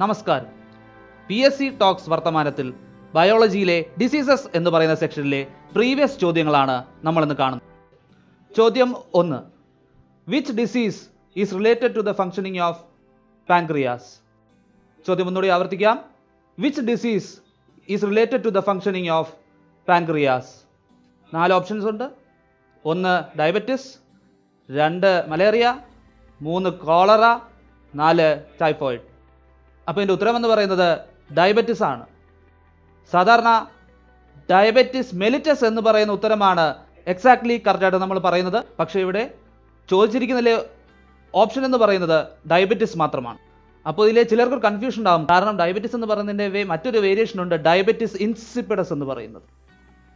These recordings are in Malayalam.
നമസ്കാരം. PSCtalks വർത്തമാനത്തിൽ ബയോളജിയിലെ ഡിസീസസ് എന്ന് പറയുന്ന സെക്ഷനിലെ പ്രീവിയസ് ചോദ്യങ്ങളാണ് നമ്മളിന്ന് കാണുന്നത്. ചോദ്യം 1. Which disease is related to the functioning of pancreas? ചോദ്യം ഒന്നുകൂടി ആവർത്തിക്കാം. Which disease is related to the functioning of pancreas? 4 options ഉണ്ട്. 1 ഡയബറ്റിസ്, 2 മലേറിയ, 3 കോളറ, 4 ടൈഫോയിഡ്. അപ്പോൾ ഇതിൻ്റെ ഉത്തരം എന്ന് പറയുന്നത് ഡയബറ്റിസ് ആണ്. സാധാരണ ഡയബറ്റിസ് മെലിറ്റസ് എന്ന് പറയുന്ന ഉത്തരമാണ് എക്സാക്ട്ലി കറക്റ്റായിട്ട് നമ്മൾ പറയുന്നത്. പക്ഷേ ഇവിടെ ചോദിച്ചിരിക്കുന്നതിലെ ഓപ്ഷൻ എന്ന് പറയുന്നത് ഡയബറ്റിസ് മാത്രമാണ്. അപ്പോൾ ഇതിലെ ചിലർക്ക് കൺഫ്യൂഷൻ ഉണ്ടാകും. കാരണം ഡയബറ്റിസ് എന്ന് പറയുന്നതിൻ്റെ മറ്റൊരു വേരിയേഷൻ ഉണ്ട്, ഡയബറ്റിസ് ഇൻസിപ്പിഡസ് എന്ന് പറയുന്നത്.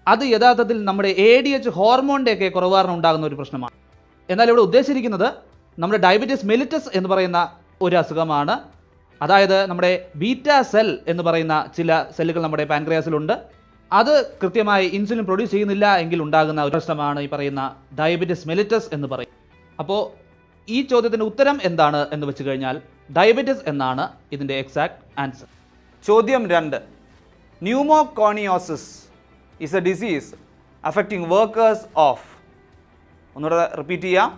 അത് യഥാർത്ഥത്തിൽ നമ്മുടെ ADH ഹോർമോണിൻ്റെ ഒക്കെ കുറവ് കാരണം ഉണ്ടാകുന്ന ഒരു പ്രശ്നമാണ്. എന്നാൽ ഇവിടെ ഉദ്ദേശിച്ചിരിക്കുന്നത് നമ്മുടെ ഡയബറ്റിസ് മെലിറ്റസ് എന്ന് പറയുന്ന ഒരു അസുഖമാണ്. അതായത് നമ്മുടെ ബീറ്റ സെൽ എന്ന് പറയുന്ന ചില സെല്ലുകൾ നമ്മുടെ പാൻക്രിയാസിലുണ്ട്. അത് കൃത്യമായി ഇൻസുലിൻ പ്രൊഡ്യൂസ് ചെയ്യുന്നില്ല എങ്കിൽ ഉണ്ടാകുന്ന ഒരു പ്രശ്നമാണ് ഈ പറയുന്ന ഡയബറ്റിസ് മെലിറ്റസ് എന്ന് പറയും. അപ്പോൾ ഈ ചോദ്യത്തിൻ്റെ ഉത്തരം എന്താണ് എന്ന് വെച്ച് കഴിഞ്ഞാൽ ഡയബറ്റിസ് എന്നാണ് ഇതിൻ്റെ എക്സാക്ട് ആൻസർ. ചോദ്യം 2. Pneumoconiosis is a disease affecting workers of. ഒന്നുകൂടെ റിപ്പീറ്റ് ചെയ്യാം.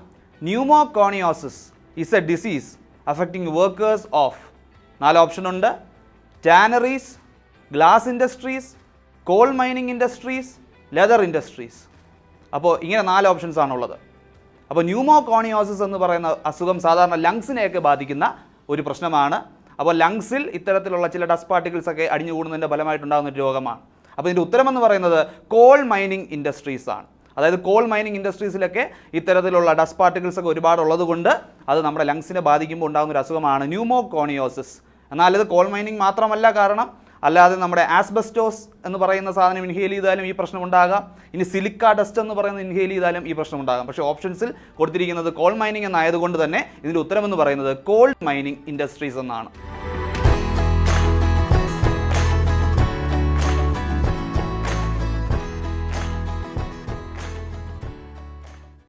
Pneumoconiosis is a disease affecting workers of. 4 option ഉണ്ട്. Tanneries, glass industries, coal mining industries, leather industries. അപ്പോൾ ഇങ്ങനെ 4 ഓപ്ഷൻസ് ആണുള്ളത്. അപ്പോൾ ന്യൂമോകോണിയോസിസ് എന്ന് പറയുന്ന അസുഖം സാധാരണ ലങ്സിനെയൊക്കെ ബാധിക്കുന്ന ഒരു പ്രശ്നമാണ്. അപ്പോൾ ലങ്സിൽ ഇത്തരത്തിലുള്ള ചില ഡസ്റ്റ് പാർട്ടിക്കിൾസ് ഒക്കെ അടിഞ്ഞുകൂടുന്നതിൻ്റെ ഫലമായിട്ടുണ്ടാകുന്ന ഒരു രോഗമാണ്. അപ്പോൾ ഇതിൻ്റെ ഉത്തരം എന്ന് പറയുന്നത് കോൾ മൈനിങ് ഇൻഡസ്ട്രീസ് ആണ്. അതായത് കോൾ മൈനിങ് ഇൻഡസ്ട്രീസിലൊക്കെ ഇത്തരത്തിലുള്ള ഡസ്റ്റ് പാർട്ടിക്കിൾസ് ഒക്കെ ഒരുപാട് ഉള്ളത് കൊണ്ട് അത് നമ്മുടെ ലങ്സിനെ ബാധിക്കുമ്പോൾ ഉണ്ടാകുന്ന ഒരു അസുഖമാണ് ന്യൂമോകോണിയോസിസ്. എന്നാൽ ഇത് കോൾ മൈനിങ് മാത്രമല്ല കാരണം, അല്ലാതെ നമ്മുടെ ആസ്ബസ്റ്റോസ് എന്ന് പറയുന്ന സാധനം ഇൻഹെയിൽ ചെയ്താലും ഈ പ്രശ്നം ഉണ്ടാകാം. ഇനി സിലിക്ക ഡസ്റ്റ് എന്ന് പറയുന്നത് ഇൻഹെയിൽ ചെയ്താലും ഈ പ്രശ്നം ഉണ്ടാകാം. പക്ഷേ ഓപ്ഷൻസിൽ കൊടുത്തിരിക്കുന്നത് കോൾ മൈനിങ് എന്നായതുകൊണ്ട് തന്നെ ഇതിൻ്റെ ഉത്തരം എന്ന് പറയുന്നത് കോൾ മൈനിങ് ഇൻഡസ്ട്രീസ് എന്നാണ്.